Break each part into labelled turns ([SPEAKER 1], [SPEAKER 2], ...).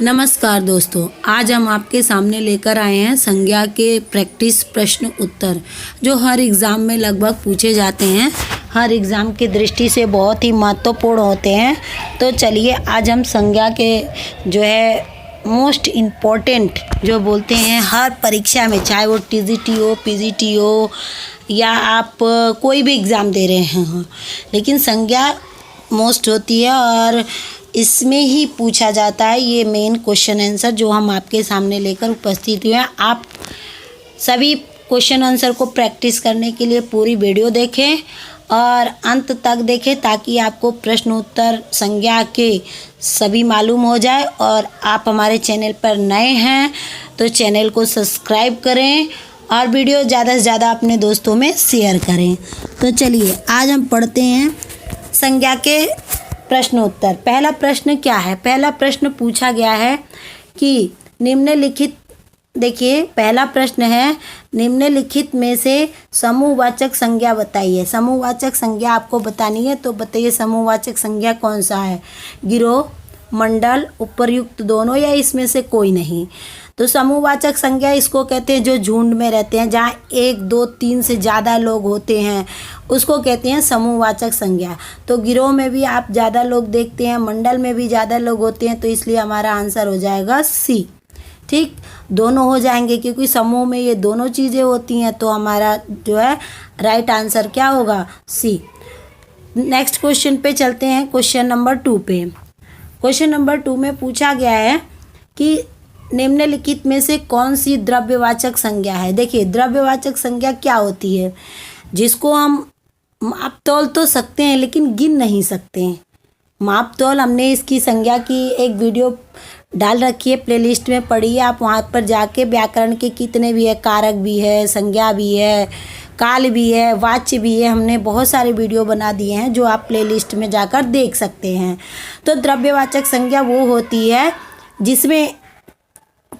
[SPEAKER 1] नमस्कार दोस्तों, आज हम आपके सामने लेकर आए हैं संज्ञा के प्रैक्टिस प्रश्न उत्तर जो हर एग्ज़ाम में लगभग पूछे जाते हैं। हर एग्ज़ाम की दृष्टि से बहुत ही महत्वपूर्ण होते हैं। तो चलिए आज हम संज्ञा के जो है मोस्ट इम्पॉर्टेंट जो बोलते हैं हर परीक्षा में, चाहे वो टीजीटी हो, पीजीटी हो या आप कोई भी एग्ज़ाम दे रहे हैं, लेकिन संज्ञा मोस्ट होती है और इसमें ही पूछा जाता है ये मेन क्वेश्चन आंसर जो हम आपके सामने लेकर उपस्थित हुए हैं। आप सभी क्वेश्चन आंसर को प्रैक्टिस करने के लिए पूरी वीडियो देखें और अंत तक देखें ताकि आपको प्रश्न उत्तर संज्ञा के सभी मालूम हो जाए। और आप हमारे चैनल पर नए हैं तो चैनल को सब्सक्राइब करें और वीडियो ज़्यादा से ज़्यादा अपने दोस्तों में शेयर करें। तो चलिए आज हम पढ़ते हैं संज्ञा के प्रश्न उत्तर। पहला प्रश्न क्या है? पहला प्रश्न पूछा गया है कि निम्नलिखित, देखिए पहला प्रश्न है निम्नलिखित में से समूहवाचक संज्ञा बताइए। समूहवाचक संज्ञा आपको बतानी है, तो बताइए समूहवाचक संज्ञा कौन सा है? गिरोह, मंडल, उपर्युक्त दोनों या इसमें से कोई नहीं। तो समूहवाचक संज्ञा इसको कहते हैं जो झुंड में रहते हैं, जहाँ 1, 2, 3 से ज़्यादा लोग होते हैं उसको कहते हैं समूहवाचक संज्ञा। तो गिरोह में भी आप ज़्यादा लोग देखते हैं, मंडल में भी ज़्यादा लोग होते हैं, तो इसलिए हमारा आंसर हो जाएगा सी। ठीक, दोनों हो जाएंगे क्योंकि समूह में ये दोनों चीज़ें होती हैं, तो हमारा जो है राइट आंसर क्या होगा? सी। नेक्स्ट क्वेश्चन पे चलते हैं, क्वेश्चन नंबर 2 पे। क्वेश्चन नंबर 2 में पूछा गया है कि निम्नलिखित में से कौन सी द्रव्यवाचक संज्ञा है। देखिए द्रव्यवाचक संज्ञा क्या होती है? जिसको हम माप तौल तो सकते हैं लेकिन गिन नहीं सकते हैं। माप तौल हमने इसकी संज्ञा की एक वीडियो डाल रखी है, प्लेलिस्ट में पढ़िए आप, वहाँ पर जाके व्याकरण के कितने भी है, कारक भी है, संज्ञा भी है, काल भी है, वाच्य भी है, हमने बहुत सारे वीडियो बना दिए हैं जो आप प्लेलिस्ट में जाकर देख सकते हैं। तो द्रव्यवाचक संज्ञा वो होती है जिसमें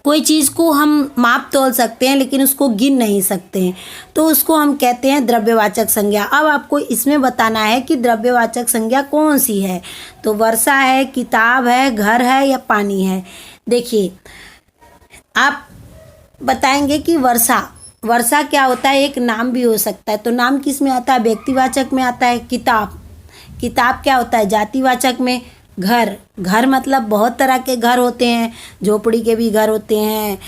[SPEAKER 1] कोई चीज़ को हम माप तौल सकते हैं लेकिन उसको गिन नहीं सकते हैं, तो उसको हम कहते हैं द्रव्यवाचक संज्ञा। अब आपको इसमें बताना है कि द्रव्यवाचक संज्ञा कौन सी है। तो वर्षा है, किताब है, घर है या पानी है। देखिए आप बताएंगे कि वर्षा क्या होता है? एक नाम भी हो सकता है। तो नाम किस में आता है? व्यक्तिवाचक में आता है। किताब क्या होता है? जातिवाचक में। घर मतलब बहुत तरह के घर होते हैं, झोपड़ी के भी घर होते हैं,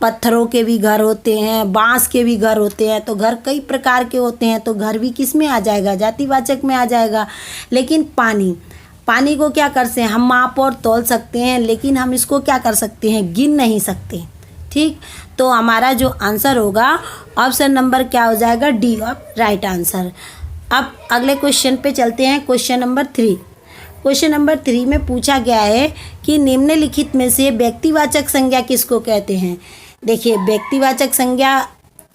[SPEAKER 1] पत्थरों के भी घर होते हैं, बांस के भी घर होते हैं। तो घर कई प्रकार के होते हैं, तो घर भी किस में आ जाएगा? जातिवाचक में आ जाएगा। लेकिन पानी को क्या कर सकते हैं हम? माप और तौल सकते हैं, लेकिन हम इसको क्या कर सकते हैं? गिन नहीं सकते। ठीक, तो हमारा जो आंसर होगा ऑप्शन नंबर क्या हो जाएगा? D right answer. अब अगले क्वेश्चन पे चलते हैं, क्वेश्चन नंबर 3। क्वेश्चन नंबर 3 में पूछा गया है कि निम्नलिखित में से व्यक्तिवाचक संज्ञा किसको कहते हैं। देखिए व्यक्तिवाचक संज्ञा,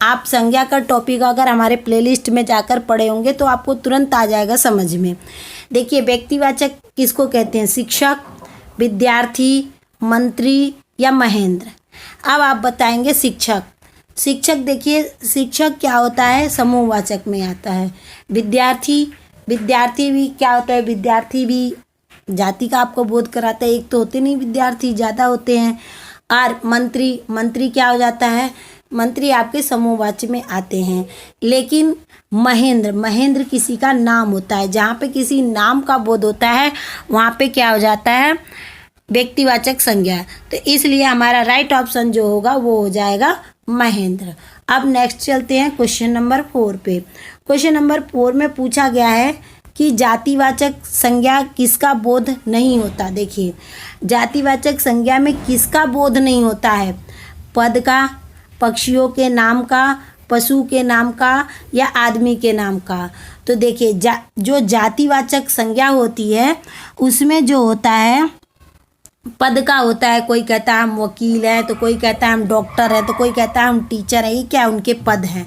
[SPEAKER 1] आप संज्ञा का टॉपिक अगर हमारे प्लेलिस्ट में जाकर पढ़े होंगे तो आपको तुरंत आ जाएगा समझ में। देखिए व्यक्तिवाचक किसको कहते हैं? शिक्षक, विद्यार्थी, मंत्री या महेंद्र। अब आप बताएंगे शिक्षक। देखिए शिक्षक क्या होता है? समूहवाचक में आता है। विद्यार्थी भी क्या होता है? विद्यार्थी भी जाति का आपको बोध कराता है, एक तो होते नहीं विद्यार्थी, ज़्यादा होते हैं। और मंत्री क्या हो जाता है? मंत्री आपके समूहवाच्य में आते हैं। लेकिन महेंद्र किसी का नाम होता है, जहाँ पे किसी नाम का बोध होता है वहाँ पे क्या हो जाता है? व्यक्तिवाचक संज्ञा। तो इसलिए हमारा राइट ऑप्शन जो होगा वो हो जाएगा महेंद्र। अब नेक्स्ट चलते हैं क्वेश्चन नंबर 4 पे। क्वेश्चन नंबर 4 में पूछा गया है कि जातिवाचक संज्ञा किसका बोध नहीं होता। देखिए जातिवाचक संज्ञा में किसका बोध नहीं होता है? पद का, पक्षियों के नाम का, पशु के नाम का या आदमी के नाम का। तो देखिए जो जातिवाचक संज्ञा होती है उसमें जो होता है पद का होता है। कोई कहता है हम वकील हैं, तो कोई कहता है हम डॉक्टर हैं, तो कोई कहता है हम टीचर हैं। ये क्या उनके पद हैं,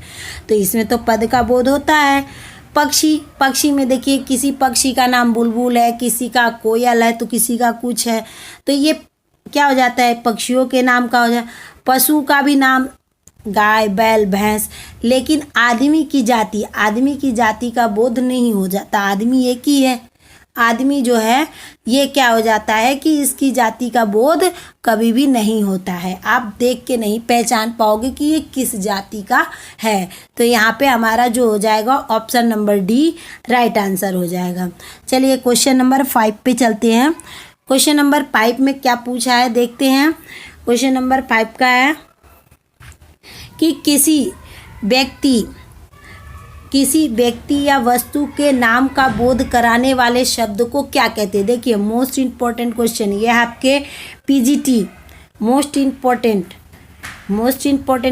[SPEAKER 1] तो इसमें तो पद का बोध होता है। पक्षी में देखिए किसी पक्षी का नाम बुलबुल है, किसी का कोयल है, तो किसी का कुछ है, तो ये क्या हो जाता है? पक्षियों के नाम का हो जाए। पशु का भी नाम गाय, बैल, भैंस। लेकिन आदमी की जाति का बोध नहीं हो जाता। आदमी एक ही है, आदमी जो है ये क्या हो जाता है कि इसकी जाति का बोध कभी भी नहीं होता है। आप देख के नहीं पहचान पाओगे कि ये किस जाति का है। तो यहाँ पे हमारा जो हो जाएगा option number D right answer हो जाएगा। चलिए क्वेश्चन नंबर 5 पे चलते हैं। क्वेश्चन नंबर 5 में क्या पूछा है देखते हैं। क्वेश्चन नंबर 5 का है कि किसी व्यक्ति या वस्तु के नाम का बोध कराने वाले शब्द को क्या कहते हैं। देखिए मोस्ट इम्पॉर्टेंट क्वेश्चन ये है आपके पीजीटी, मोस्ट इम्पॉर्टेंट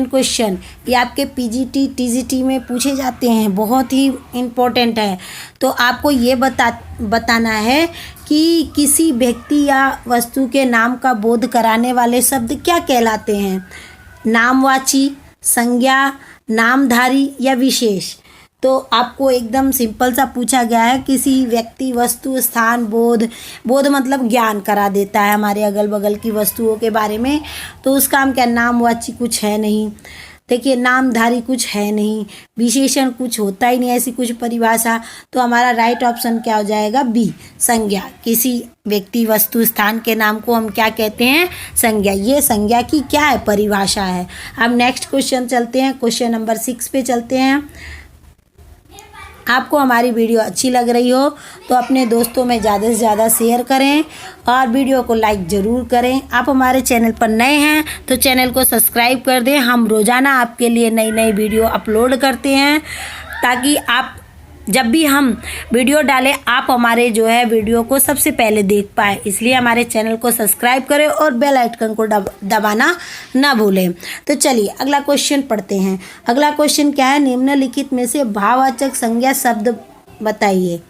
[SPEAKER 1] क्वेश्चन ये आपके पीजीटी टीजीटी में पूछे जाते हैं, बहुत ही इम्पोर्टेंट है। तो आपको ये बताना है कि किसी व्यक्ति या वस्तु के नाम का बोध कराने वाले शब्द क्या कहलाते हैं। नामवाची, संज्ञा, नामधारी या विशेष। तो आपको एकदम सिंपल सा पूछा गया है, किसी व्यक्ति, वस्तु, स्थान, बोध मतलब ज्ञान करा देता है हमारे अगल बगल की वस्तुओं के बारे में। तो उसका हम क्या, नामवाची कुछ है नहीं, देखिए नामधारी कुछ है नहीं, विशेषण कुछ होता ही नहीं, ऐसी कुछ परिभाषा। तो हमारा राइट ऑप्शन क्या हो जाएगा, बी संज्ञा। किसी व्यक्ति, वस्तु, स्थान के नाम को हम क्या कहते हैं, संज्ञा। ये संज्ञा की क्या है, परिभाषा है। अब नेक्स्ट क्वेश्चन चलते हैं, क्वेश्चन नंबर 6 पे चलते हैं। आपको हमारी वीडियो अच्छी लग रही हो तो अपने दोस्तों में ज़्यादा से ज़्यादा शेयर करें और वीडियो को लाइक ज़रूर करें। आप हमारे चैनल पर नए हैं तो चैनल को सब्सक्राइब कर दें। हम रोज़ाना आपके लिए नई नई वीडियो अपलोड करते हैं ताकि आप जब भी हम वीडियो डालें आप हमारे जो है वीडियो को सबसे पहले देख पाए। इसलिए हमारे चैनल को सब्सक्राइब करें और बेल आइकन को दबाना ना भूलें। तो चलिए अगला क्वेश्चन पढ़ते हैं। अगला क्वेश्चन क्या है, निम्नलिखित में से भाववाचक संज्ञा शब्द बताइए।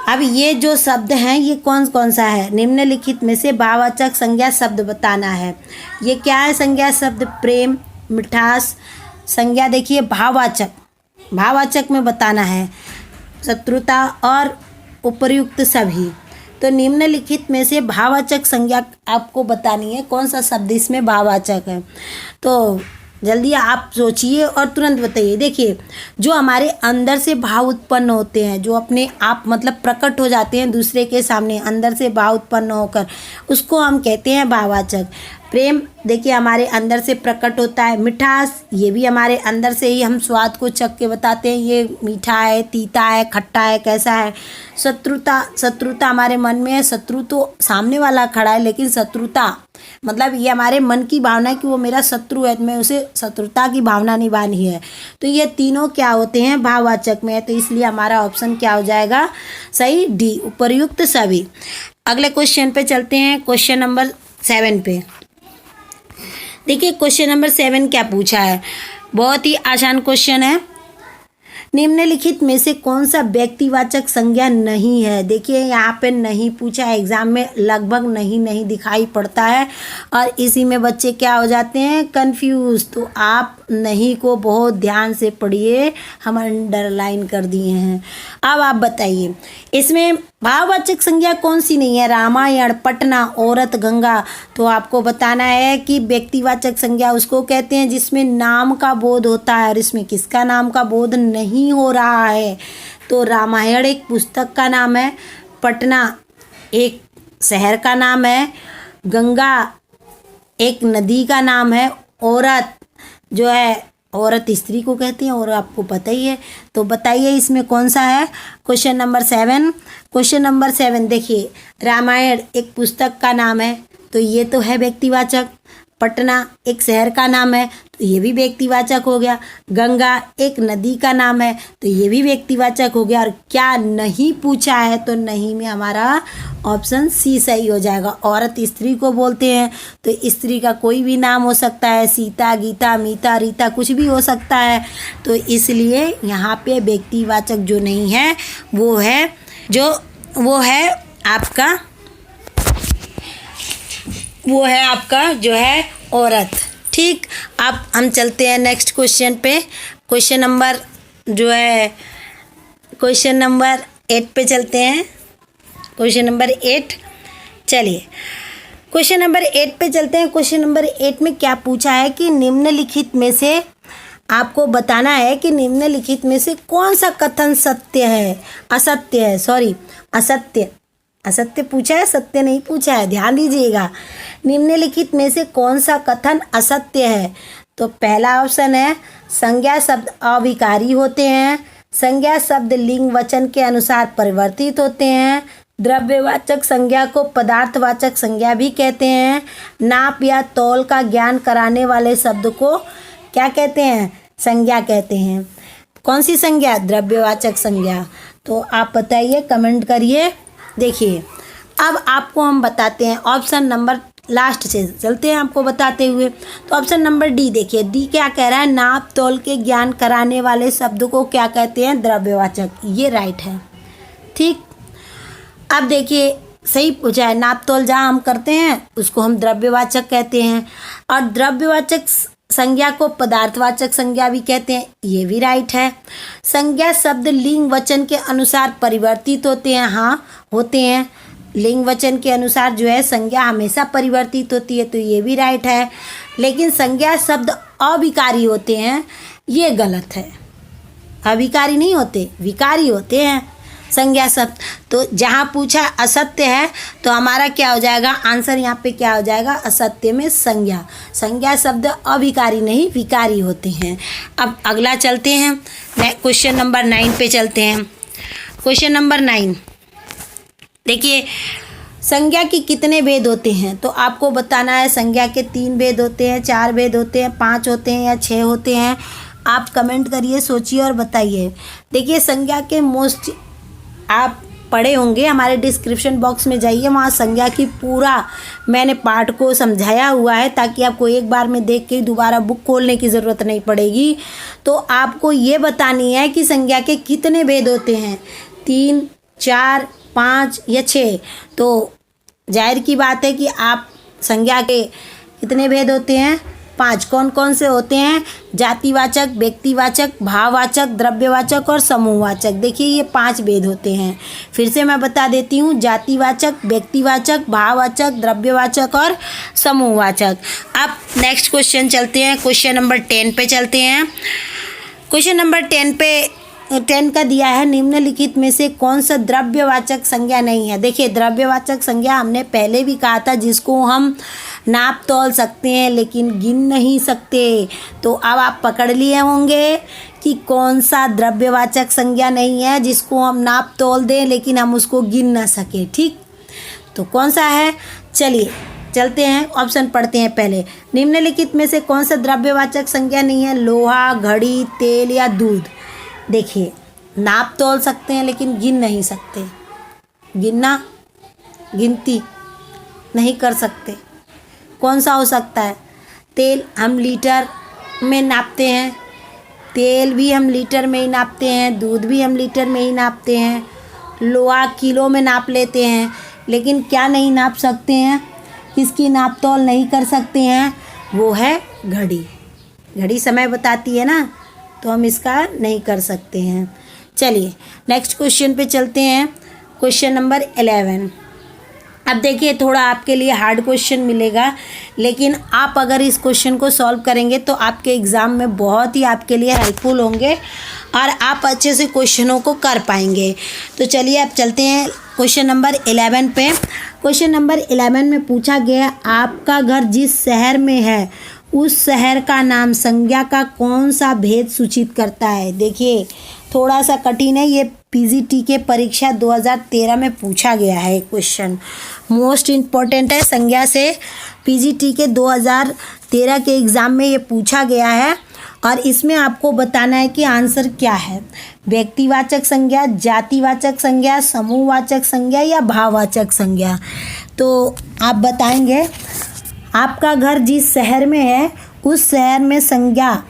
[SPEAKER 1] अब ये जो शब्द हैं ये कौन कौन सा है, निम्नलिखित में से भाववाचक संज्ञा शब्द बताना है। ये क्या है संज्ञा शब्द, प्रेम, मिठास। संज्ञा देखिए भाववाचक में बताना है, शत्रुता और उपर्युक्त सभी। तो निम्नलिखित में से भाववाचक संज्ञा आपको बतानी है, कौन सा शब्द इसमें भाववाचक है। तो जल्दी आप सोचिए और तुरंत बताइए। देखिए जो हमारे अंदर से भाव उत्पन्न होते हैं, जो अपने आप मतलब प्रकट हो जाते हैं दूसरे के सामने, अंदर से भाव उत्पन्न होकर, उसको हम कहते हैं भाववाचक। प्रेम देखिए हमारे अंदर से प्रकट होता है। मिठास ये भी हमारे अंदर से ही हम स्वाद को चख के बताते हैं, ये मीठा है, तीता है, खट्टा है, कैसा है। शत्रुता हमारे मन में है। शत्रु तो सामने वाला खड़ा है, लेकिन शत्रुता मतलब ये हमारे मन की भावना है कि वो मेरा शत्रु है, मैं उसे शत्रुता की भावना निभानी है। तो ये तीनों क्या होते हैं, भाववाचक में है। तो इसलिए हमारा ऑप्शन क्या हो जाएगा, सही, डी उपर्युक्त सभी। अगले क्वेश्चन पे चलते हैं, क्वेश्चन नंबर 7 पे। देखिए क्वेश्चन नंबर 7 क्या पूछा है, बहुत ही आसान क्वेश्चन है। निम्नलिखित में से कौन सा व्यक्तिवाचक संज्ञा नहीं है। देखिए यहाँ पे नहीं पूछा है, एग्जाम में लगभग नहीं दिखाई पड़ता है और इसी में बच्चे क्या हो जाते हैं, कंफ्यूज। तो आप नहीं को बहुत ध्यान से पढ़िए, हम अंडरलाइन कर दिए हैं। अब आप बताइए इसमें भाववाचक संज्ञा कौन सी नहीं है, रामायण, पटना, औरत, गंगा। तो आपको बताना है कि व्यक्तिवाचक संज्ञा उसको कहते हैं जिसमें नाम का बोध होता है, और इसमें किसका नाम का बोध नहीं हो रहा है। तो रामायण एक पुस्तक का नाम है, पटना एक शहर का नाम है, गंगा एक नदी का नाम है, औरत जो है औरत स्त्री को कहते हैं और आपको पता ही है। तो बताइए इसमें कौन सा है, क्वेश्चन नंबर 7। क्वेश्चन नंबर 7 देखिए, रामायण एक पुस्तक का नाम है तो ये तो है व्यक्तिवाचक। पटना एक शहर का नाम है तो ये भी व्यक्तिवाचक हो गया। गंगा एक नदी का नाम है तो ये भी व्यक्तिवाचक हो गया। और क्या नहीं पूछा है, तो नहीं में हमारा ऑप्शन सी सही हो जाएगा। औरत स्त्री को बोलते हैं तो स्त्री का कोई भी नाम हो सकता है, सीता, गीता, मीता, रीता, कुछ भी हो सकता है। तो इसलिए यहाँ पे व्यक्तिवाचक जो नहीं है वो है आपका जो है औरत। ठीक, अब हम चलते हैं नेक्स्ट क्वेश्चन पे। क्वेश्चन नंबर 8 पे चलते हैं। क्वेश्चन नंबर 8, चलिए क्वेश्चन नंबर 8 पे चलते हैं। क्वेश्चन नंबर 8 में क्या पूछा है कि निम्नलिखित में से आपको बताना है कि निम्नलिखित में से कौन सा कथन सत्य है, असत्य है, सॉरी असत्य, असत्य पूछा है, सत्य नहीं पूछा है, ध्यान दीजिएगा। निम्नलिखित में से कौन सा कथन असत्य है? तो पहला ऑप्शन है संज्ञा शब्द अविकारी होते हैं, संज्ञा शब्द लिंग वचन के अनुसार परिवर्तित होते हैं, द्रव्यवाचक संज्ञा को पदार्थवाचक संज्ञा भी कहते हैं, नाप या तौल का ज्ञान कराने वाले शब्द को क्या कहते हैं? संज्ञा कहते हैं। कौन सी संज्ञा? द्रव्यवाचक संज्ञा। तो आप बताइए, कमेंट करिए। देखिए अब आपको हम बताते हैं ऑप्शन नंबर, लास्ट से चलते हैं आपको बताते हुए। तो ऑप्शन नंबर डी देखिए, डी क्या कह रहा है? नाप तौल के ज्ञान कराने वाले शब्द को क्या कहते हैं? द्रव्यवाचक। ये राइट है, ठीक। अब देखिए सही पूछा है, नाप तौल जहाँ हम करते हैं उसको हम द्रव्यवाचक कहते हैं, और द्रव्यवाचक संज्ञा को पदार्थवाचक संज्ञा भी कहते हैं, ये भी राइट है। संज्ञा शब्द लिंग वचन के अनुसार परिवर्तित होते हैं, हाँ होते हैं, लिंग वचन के अनुसार जो है संज्ञा हमेशा परिवर्तित होती है, तो ये भी राइट है। लेकिन संज्ञा शब्द अविकारी होते हैं, ये गलत है। अविकारी नहीं होते, विकारी होते हैं संज्ञा शब्द। तो जहाँ पूछा असत्य है तो हमारा क्या हो जाएगा आंसर? यहाँ पे क्या हो जाएगा? असत्य में संज्ञा, संज्ञा शब्द अविकारी नहीं विकारी होते हैं। अब अगला चलते हैं, क्वेश्चन नंबर 9 पे चलते हैं। क्वेश्चन नंबर 9 देखिए, संज्ञा के कितने भेद होते हैं? तो आपको बताना है संज्ञा के 3 भेद होते हैं, 4 भेद होते हैं, 5 होते हैं या 6 होते हैं। आप कमेंट करिए, सोचिए और बताइए। देखिए संज्ञा के मोस्ट आप पढ़े होंगे, हमारे डिस्क्रिप्शन बॉक्स में जाइए, वहाँ संज्ञा की पूरा मैंने पार्ट को समझाया हुआ है, ताकि आपको एक बार में देख के दोबारा बुक खोलने की ज़रूरत नहीं पड़ेगी। तो आपको ये बतानी है कि संज्ञा के कितने भेद होते हैं, 3, 4, 5 या 6। तो जाहिर की बात है कि आप संज्ञा के कितने भेद होते हैं? 5। कौन कौन से होते हैं? जातिवाचक, व्यक्तिवाचक, भाववाचक, द्रव्यवाचक और समूहवाचक। देखिए ये 5 भेद होते हैं। फिर से मैं बता देती हूँ, जातिवाचक, व्यक्तिवाचक, भाववाचक, द्रव्यवाचक और समूहवाचक। अब नेक्स्ट क्वेश्चन चलते हैं, क्वेश्चन नंबर 10 पे चलते हैं। क्वेश्चन नंबर 10 का दिया है, निम्नलिखित में से कौन सा द्रव्यवाचक संज्ञा नहीं है? देखिए द्रव्यवाचक संज्ञा हमने पहले भी कहा था, जिसको हम नाप तौल सकते हैं लेकिन गिन नहीं सकते। तो अब आप पकड़ लिए होंगे कि कौन सा द्रव्यवाचक संज्ञा नहीं है जिसको हम नाप तौल दें लेकिन हम उसको गिन ना सके, ठीक। तो कौन सा है? चलिए चलते हैं, ऑप्शन पढ़ते हैं पहले। निम्नलिखित में से कौन सा द्रव्यवाचक संज्ञा नहीं है? लोहा, घड़ी, तेल या दूध। देखिए नाप तौल सकते हैं लेकिन गिन नहीं सकते, गिनती नहीं कर सकते। कौन सा हो सकता है? तेल हम लीटर में नापते हैं, तेल भी हम लीटर में ही नापते हैं, दूध भी हम लीटर में ही नापते हैं, लोहा किलो में नाप लेते हैं, लेकिन क्या नहीं नाप सकते हैं, किसकी नाप तौल नहीं कर सकते हैं? वो है घड़ी। घड़ी समय बताती है ना, तो हम इसका नहीं कर सकते हैं। चलिए नेक्स्ट क्वेश्चन पे चलते हैं, क्वेश्चन नंबर 11। अब देखिए थोड़ा आपके लिए हार्ड क्वेश्चन मिलेगा, लेकिन आप अगर इस क्वेश्चन को सॉल्व करेंगे तो आपके एग्ज़ाम में बहुत ही आपके लिए हेल्पफुल होंगे और आप अच्छे से क्वेश्चनों को कर पाएंगे। तो चलिए अब चलते हैं क्वेश्चन नंबर 11 पे। क्वेश्चन नंबर 11 में पूछा गया, आपका घर जिस शहर में है उस शहर का नाम संज्ञा का कौन सा भेद सूचित करता है? देखिए थोड़ा सा कठिन है, ये पीजीटी के परीक्षा 2013 में पूछा गया है क्वेश्चन, मोस्ट इम्पॉर्टेंट है संज्ञा से। पीजीटी के 2013 के एग्ज़ाम में ये पूछा गया है और इसमें आपको बताना है कि आंसर क्या है। व्यक्तिवाचक संज्ञा, जातिवाचक संज्ञा, समूहवाचक संज्ञा या भाववाचक संज्ञा। तो आप बताएंगे आपका घर जिस शहर में है उस शहर में संज्ञा,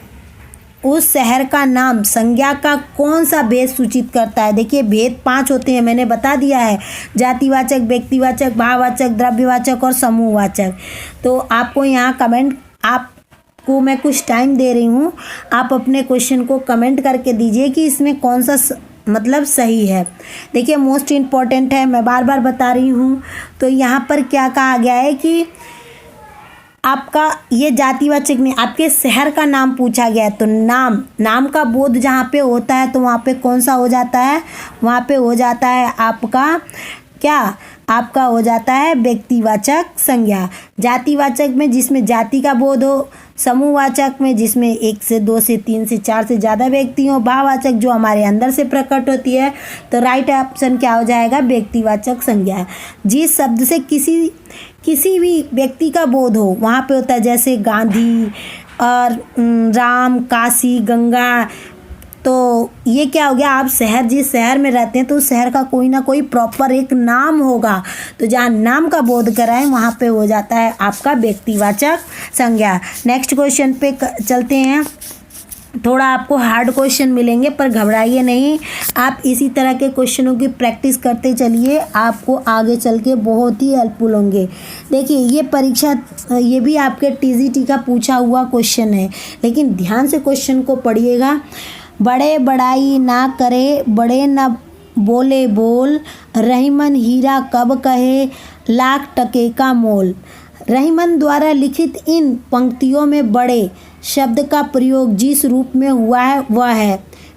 [SPEAKER 1] उस शहर का नाम संज्ञा का कौन सा भेद सूचित करता है? देखिए भेद 5 होते हैं, मैंने बता दिया है, जातिवाचक, व्यक्तिवाचक, भाववाचक, द्रव्यवाचक और समूहवाचक। तो आपको यहाँ कमेंट, आपको मैं कुछ टाइम दे रही हूँ, आप अपने क्वेश्चन को कमेंट करके दीजिए कि इसमें कौन सा मतलब सही है। देखिए मोस्ट इम्पॉर्टेंट है, मैं बार बार बता रही हूँ। तो यहाँ पर क्या कहा गया है कि आपका ये जातिवाचक में आपके शहर का नाम पूछा गया है, तो नाम का बोध जहाँ पे होता है तो वहाँ पे कौन सा हो जाता है, वहाँ पे हो जाता है आपका क्या, आपका हो जाता है व्यक्तिवाचक संज्ञा। जातिवाचक में जिसमें जाति का बोध हो, समूहवाचक में जिसमें 1 से 2 से 3 से 4 से ज़्यादा व्यक्ति हो, भाववाचक जो हमारे अंदर से प्रकट होती है। तो राइट ऑप्शन क्या हो जाएगा, व्यक्तिवाचक संज्ञा। जिस शब्द से किसी भी व्यक्ति का बोध हो वहाँ पे होता है, जैसे गांधी और राम, काशी, गंगा। तो ये क्या हो गया, आप जिस शहर में रहते हैं तो उस शहर का कोई ना कोई प्रॉपर एक नाम होगा, तो जहाँ नाम का बोध कराएं वहाँ पे हो जाता है आपका व्यक्तिवाचक संज्ञा। नेक्स्ट क्वेश्चन पे चलते हैं। थोड़ा आपको हार्ड क्वेश्चन मिलेंगे पर घबराइए नहीं, आप इसी तरह के क्वेश्चनों की प्रैक्टिस करते चलिए, आपको आगे चल के बहुत ही हेल्पफुल होंगे। देखिए ये परीक्षा, ये भी आपके टीजीटी का पूछा हुआ क्वेश्चन है, लेकिन ध्यान से क्वेश्चन को पढ़िएगा। बड़े बड़ाई ना करे, बड़े न बोले बोल, रहीमन हीरा कब कहे, लाख टके का मोल। रहीमन द्वारा लिखित इन पंक्तियों में बड़े शब्द का प्रयोग जिस रूप में हुआ है वह है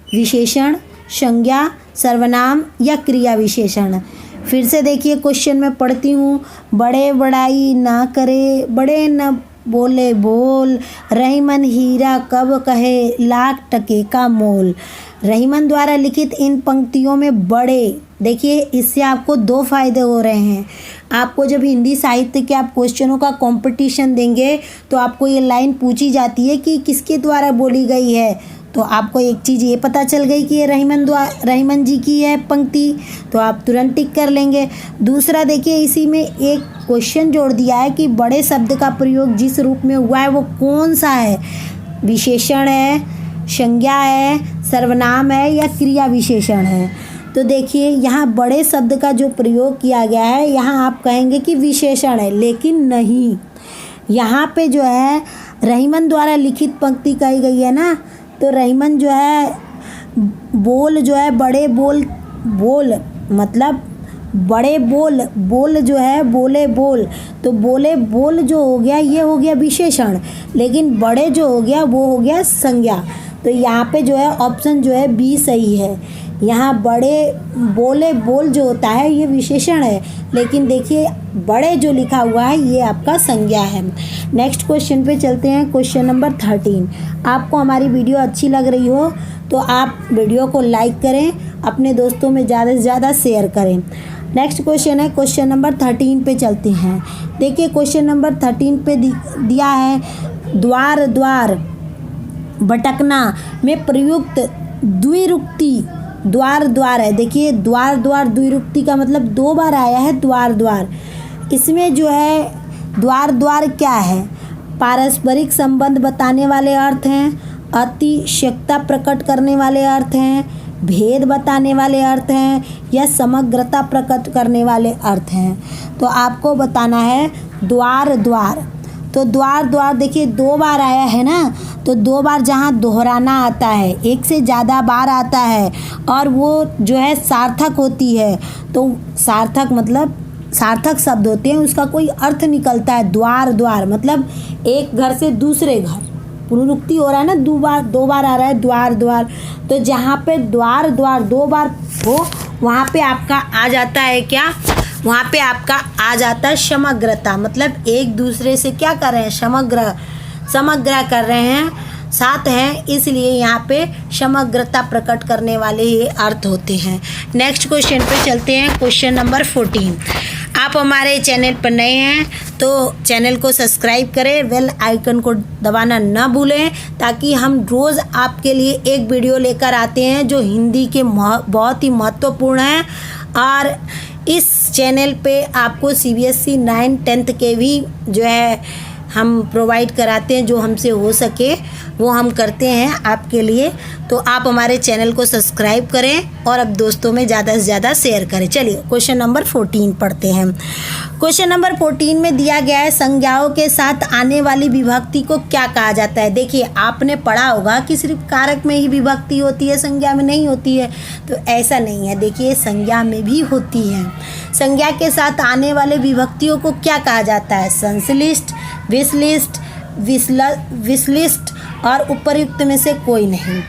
[SPEAKER 1] विशेषण, संज्ञा, सर्वनाम या क्रिया विशेषण। फिर से देखिए क्वेश्चन में पढ़ती हूँ। बड़े बड़ाई ना करे, बड़े न बोले बोल, रहीमन हीरा कब कहे, लाख टके का मोल। रहीमन द्वारा लिखित इन पंक्तियों में बड़े, देखिए इससे आपको 2 फायदे हो रहे हैं। आपको जब हिंदी साहित्य के आप क्वेश्चनों का कंपटीशन देंगे तो आपको ये लाइन पूछी जाती है कि किसके द्वारा बोली गई है, तो आपको एक चीज़ ये पता चल गई कि ये रहीमन जी की है पंक्ति, तो आप तुरंत टिक कर लेंगे। दूसरा देखिए इसी में एक क्वेश्चन जोड़ दिया है कि बड़े शब्द का प्रयोग जिस रूप में हुआ है वो कौन सा है, विशेषण है, संज्ञा है, सर्वनाम है या क्रिया विशेषण है। तो देखिए यहाँ बड़े शब्द का जो प्रयोग किया गया है, यहाँ आप कहेंगे कि विशेषण है, लेकिन नहीं, यहाँ पे जो है रहीमन द्वारा लिखित पंक्ति कही गई है ना, तो रहीमन जो है बोल जो है, बड़े बोल मतलब बड़े बोल जो है बोले बोल, तो बोले बोल जो हो गया ये हो गया विशेषण, लेकिन बड़े जो हो गया वो हो गया संज्ञा। तो यहाँ पे जो है ऑप्शन जो है बी सही है। यहाँ बड़े बोले बोल जो होता है ये विशेषण है, लेकिन देखिए बड़े जो लिखा हुआ है ये आपका संज्ञा है। नेक्स्ट क्वेश्चन पे चलते हैं, क्वेश्चन नंबर 13। आपको हमारी वीडियो अच्छी लग रही हो तो आप वीडियो को लाइक करें, अपने दोस्तों में ज़्यादा से ज़्यादा शेयर करें। नेक्स्ट क्वेश्चन है क्वेश्चन नंबर 13 पे चलते हैं। देखिए क्वेश्चन नंबर 13 पे दिया है द्वार द्वार भटकना में प्रयुक्त द्विरुक्ति द्वार द्वार है। देखिए द्वार द्वार द्विरुक्ति का मतलब 2 बार आया है द्वार द्वार। इसमें जो है द्वार द्वार क्या है, पारस्परिक संबंध बताने वाले अर्थ हैं, अतिशयता प्रकट करने वाले अर्थ हैं, भेद बताने वाले अर्थ हैं या समग्रता प्रकट करने वाले अर्थ हैं। तो आपको बताना है द्वार द्वार। तो द्वार द्वार देखिए 2 बार आया है ना, तो 2 बार जहाँ दोहराना आता है, 1 से ज़्यादा बार आता है और वो जो है सार्थक होती है, तो सार्थक मतलब सार्थक शब्द होते हैं, उसका कोई अर्थ निकलता है। द्वार द्वार मतलब एक घर से दूसरे घर, पुनरुक्ति हो रहा है ना, 2 बार आ रहा है द्वार द्वार। तो जहाँ पे द्वार द्वार 2 बार हो वहाँ पे आपका आ जाता है क्या, वहाँ पे आपका आ जाता है समग्रता, मतलब एक दूसरे से क्या कर रहे हैं, समग्र कर रहे हैं, साथ हैं, इसलिए यहाँ पे समग्रता प्रकट करने वाले ये अर्थ होते हैं। नेक्स्ट क्वेश्चन पे चलते हैं, क्वेश्चन नंबर 14। आप हमारे चैनल पर नए हैं तो चैनल को सब्सक्राइब करें, बेल आइकन को दबाना ना भूलें, ताकि हम रोज़ आपके लिए एक वीडियो लेकर आते हैं जो हिंदी के बहुत ही महत्वपूर्ण है। और इस चैनल पे आपको CBSE 9, 10th के भी जो है हम प्रोवाइड कराते हैं, जो हमसे हो सके वो हम करते हैं आपके लिए। तो आप हमारे चैनल को सब्सक्राइब करें और अब दोस्तों में ज़्यादा से ज़्यादा शेयर करें। चलिए क्वेश्चन नंबर 14 पढ़ते हैं। क्वेश्चन नंबर 14 में दिया गया है संज्ञाओं के साथ आने वाली विभक्ति को क्या कहा जाता है। देखिए आपने पढ़ा होगा कि सिर्फ कारक में ही विभक्ति होती है, संज्ञा में नहीं होती है, तो ऐसा नहीं है। देखिए संज्ञा में भी होती है। संज्ञा के साथ आने वाले विभक्तियों को क्या कहा जाता है, संश्लिष्ट, विश लिस्ट, विश लिस्ट और उपर्युक्त में से कोई नहीं।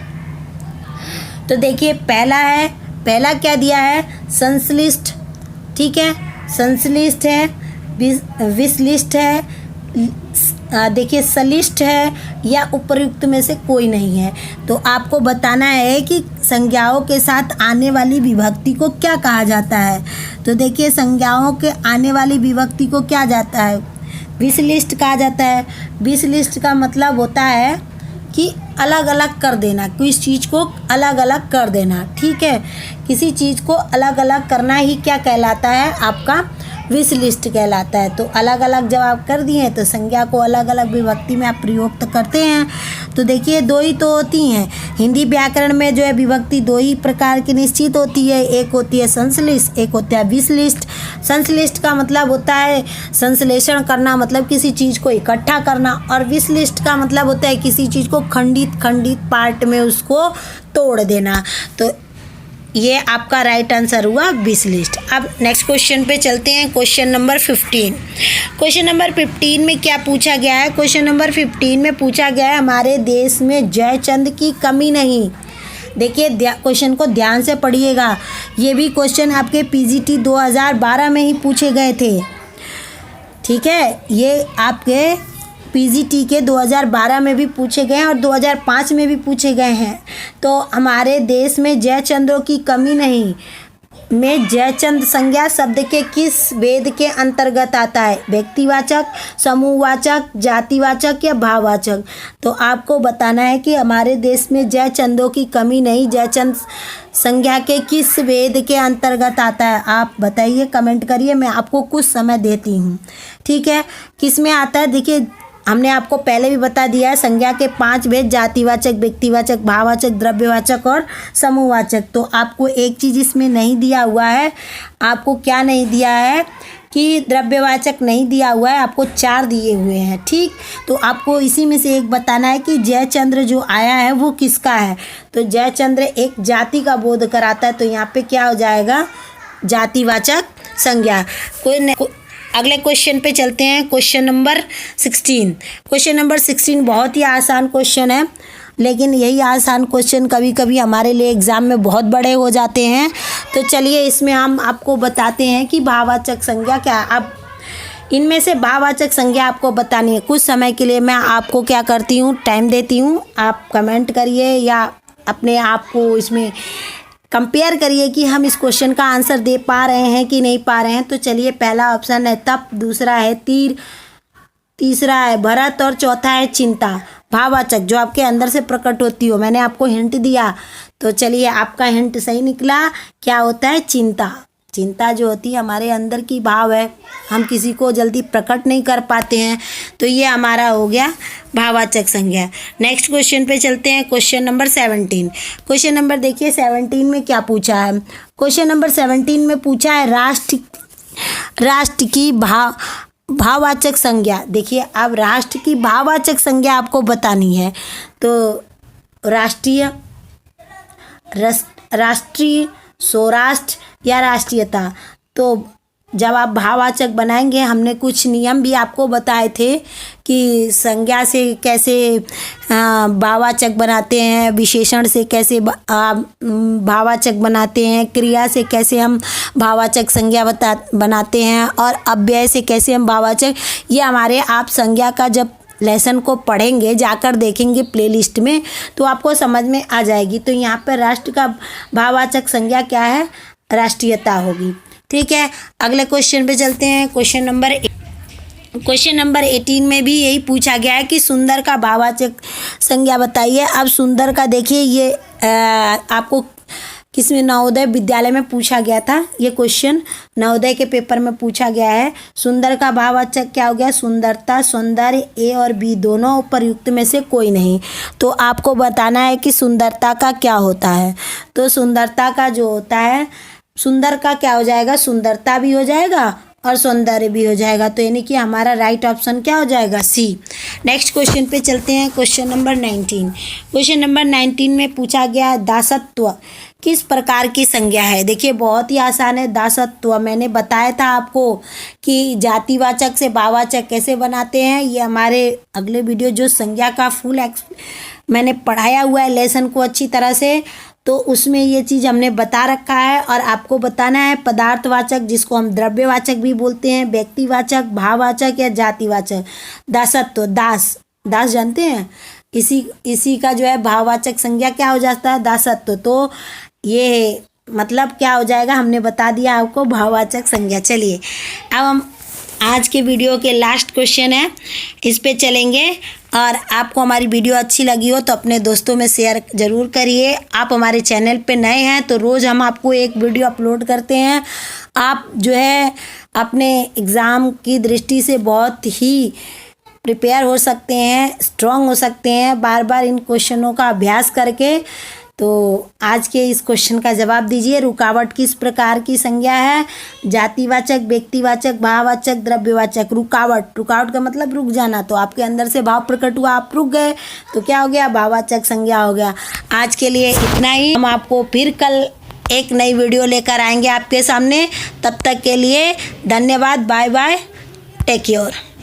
[SPEAKER 1] तो देखिए पहला क्या दिया है, संश्लिष्ट, ठीक है, संश्लिष्ट है, विश लिस्ट है, देखिए सलिष्ट है या उपर्युक्त में से कोई नहीं है। तो आपको बताना है कि संज्ञाओं के साथ आने वाली विभक्ति को क्या कहा जाता है। तो देखिए संज्ञाओं के आने वाली विभक्ति को क्या जाता है, विश लिस्ट कहा जाता है। विश लिस्ट का मतलब होता है कि अलग अलग कर देना, किसी चीज़ को अलग अलग कर देना, ठीक है, किसी चीज़ को अलग अलग करना ही क्या कहलाता है, आपका विश लिस्ट कहलाता है। तो अलग अलग जब आप कर दिए तो संज्ञा को अलग अलग विभक्ति में आप प्रयोग करते हैं। तो देखिए दो ही तो होती हैं, हिंदी व्याकरण में जो है विभक्ति दो ही प्रकार की निश्चित होती है, एक होती है संश्लिष्ट, एक होता है विश लिस्ट। संश्लिष्ट का मतलब होता है संश्लेषण करना, मतलब किसी चीज़ को इकट्ठा करना, और विश लिस्ट का मतलब होता है किसी चीज़ को खंडित खंडित पार्ट में उसको तोड़ देना। तो ये आपका राइट आंसर हुआ विश लिस्ट। अब नेक्स्ट क्वेश्चन पे चलते हैं, क्वेश्चन नंबर 15। क्वेश्चन नंबर 15 में क्या पूछा गया है, क्वेश्चन नंबर 15 में पूछा गया है हमारे देश में जयचंद की कमी नहीं। देखिए क्वेश्चन को ध्यान से पढ़िएगा, ये भी क्वेश्चन आपके पीजीटी 2012 में ही पूछे गए थे, ठीक है, ये आपके पीजीटी के 2012 में भी पूछे गए हैं और 2005 में भी पूछे गए हैं। तो हमारे देश में जयचंद्रों की कमी नहीं में जयचंद संज्ञा शब्द के किस वेद के अंतर्गत आता है, व्यक्तिवाचक, समूहवाचक, जातिवाचक या भाववाचक। तो आपको बताना है कि हमारे देश में जयचंदों की कमी नहीं जयचंद संज्ञा के किस वेद के अंतर्गत आता है, आप बताइए, कमेंट करिए, मैं आपको कुछ समय देती हूँ, ठीक है। किस में आता है, देखिए हमने आपको पहले भी बता दिया है, संज्ञा के 5 भेद, जातिवाचक, व्यक्तिवाचक, भाववाचक, द्रव्यवाचक और समूहवाचक। तो आपको एक चीज़ इसमें नहीं दिया हुआ है, आपको क्या नहीं दिया है कि द्रव्यवाचक नहीं दिया हुआ है, आपको 4 दिए हुए हैं, ठीक। तो आपको इसी में से एक बताना है कि जयचंद्र जो आया है वो किसका है। तो जयचंद्र एक जाति का बोध कराता है, तो यहाँ पे क्या हो जाएगा, जातिवाचक संज्ञा। अगले क्वेश्चन पे चलते हैं, क्वेश्चन नंबर 16। क्वेश्चन नंबर 16 बहुत ही आसान क्वेश्चन है, लेकिन यही आसान क्वेश्चन कभी कभी हमारे लिए एग्ज़ाम में बहुत बड़े हो जाते हैं। तो चलिए इसमें हम आपको बताते हैं कि भाववाचक संज्ञा क्या है। अब इनमें से भाववाचक संज्ञा आपको बतानी है। कुछ समय के लिए मैं आपको क्या करती हूँ, टाइम देती हूँ, आप कमेंट करिए या अपने आप को इसमें कंपेयर करिए कि हम इस क्वेश्चन का आंसर दे पा रहे हैं कि नहीं पा रहे हैं। तो चलिए पहला ऑप्शन है तप, दूसरा है तीर, तीसरा है भरत और चौथा है चिंता। भाववाचक जो आपके अंदर से प्रकट होती हो, मैंने आपको हिंट दिया, तो चलिए आपका हिंट सही निकला। क्या होता है, चिंता। चिंता जो होती है हमारे अंदर की भाव है, हम किसी को जल्दी प्रकट नहीं कर पाते हैं, तो ये हमारा हो गया भाववाचक संज्ञा। नेक्स्ट क्वेश्चन पे चलते हैं, क्वेश्चन नंबर 17। क्वेश्चन नंबर देखिए 17 में क्या पूछा है, क्वेश्चन नंबर 17 में पूछा है राष्ट्र की भाववाचक संज्ञा। देखिए अब राष्ट्र की भाववाचक संज्ञा आपको बतानी है। तो राष्ट्रीय, सौराष्ट्र या राष्ट्रीयता। तो जब आप भाववाचक बनाएंगे, हमने कुछ नियम भी आपको बताए थे कि संज्ञा से कैसे भाववाचक बनाते हैं, विशेषण से कैसे भाववाचक बनाते हैं, क्रिया से कैसे हम भाववाचक संज्ञा बनाते हैं, और अव्यय से कैसे हम भाववाचक, ये हमारे आप संज्ञा का जब लेसन को पढ़ेंगे, जाकर देखेंगे प्लेलिस्ट में, तो आपको समझ में आ जाएगी। तो यहाँ पर राष्ट्र का भाववाचक संज्ञा क्या है, राष्ट्रीयता होगी, ठीक है। अगले क्वेश्चन पे चलते हैं, क्वेश्चन नंबर 18 में भी यही पूछा गया है कि सुंदर का भाववाचक संज्ञा बताइए। अब सुंदर का देखिए ये आपको किसमें, नवोदय विद्यालय में पूछा गया था, ये क्वेश्चन नवोदय के पेपर में पूछा गया है। सुंदर का भाववाचक क्या हो गया, सुंदरता, सौंदर्य, ए और बी दोनों उपयुक्त में से कोई नहीं। तो आपको बताना है कि सुंदरता का क्या होता है। तो सुंदरता का जो होता है, सुंदर का क्या हो जाएगा, सुंदरता भी हो जाएगा और सौंदर्य भी हो जाएगा। तो यानी कि हमारा राइट ऑप्शन क्या हो जाएगा? सी। नेक्स्ट क्वेश्चन पे चलते हैं, क्वेश्चन नंबर 19। क्वेश्चन नंबर 19 में पूछा गया दासत्व किस प्रकार की संज्ञा है। देखिए बहुत ही आसान है। दासत्व मैंने बताया था आपको कि जातिवाचक से भाववाचक कैसे बनाते हैं। ये हमारे अगले वीडियो जो संज्ञा का फुल मैंने पढ़ाया हुआ है लेसन को अच्छी तरह से, तो उसमें ये चीज़ हमने बता रखा है। और आपको बताना है पदार्थवाचक जिसको हम द्रव्यवाचक भी बोलते हैं, व्यक्तिवाचक, भाववाचक या जातिवाचक। दासत्व, दास, दास जानते हैं, इसी का जो है भाववाचक संज्ञा क्या हो जाता है? दासत्व। तो ये मतलब क्या हो जाएगा? हमने बता दिया आपको भाववाचक संज्ञा। चलिए अब हम आज के वीडियो के लास्ट क्वेश्चन है, इस पे चलेंगे। और आपको हमारी वीडियो अच्छी लगी हो तो अपने दोस्तों में शेयर ज़रूर करिए। आप हमारे चैनल पे नए हैं तो रोज़ हम आपको एक वीडियो अपलोड करते हैं। आप जो है अपने एग्ज़ाम की दृष्टि से बहुत ही प्रिपेयर हो सकते हैं, स्ट्रांग हो सकते हैं बार बार इन क्वेश्चनों का अभ्यास करके। तो आज के इस क्वेश्चन का जवाब दीजिए। रुकावट किस प्रकार की संज्ञा है? जातिवाचक, व्यक्तिवाचक, भाववाचक, द्रव्यवाचक। रुकावट, रुकावट का मतलब रुक जाना। तो आपके अंदर से भाव प्रकट हुआ, आप रुक गए, तो क्या हो गया? भाववाचक संज्ञा हो गया। आज के लिए इतना ही। हम आपको फिर कल एक नई वीडियो लेकर आएंगे आपके सामने। तब तक के लिए धन्यवाद। Bye bye, take care.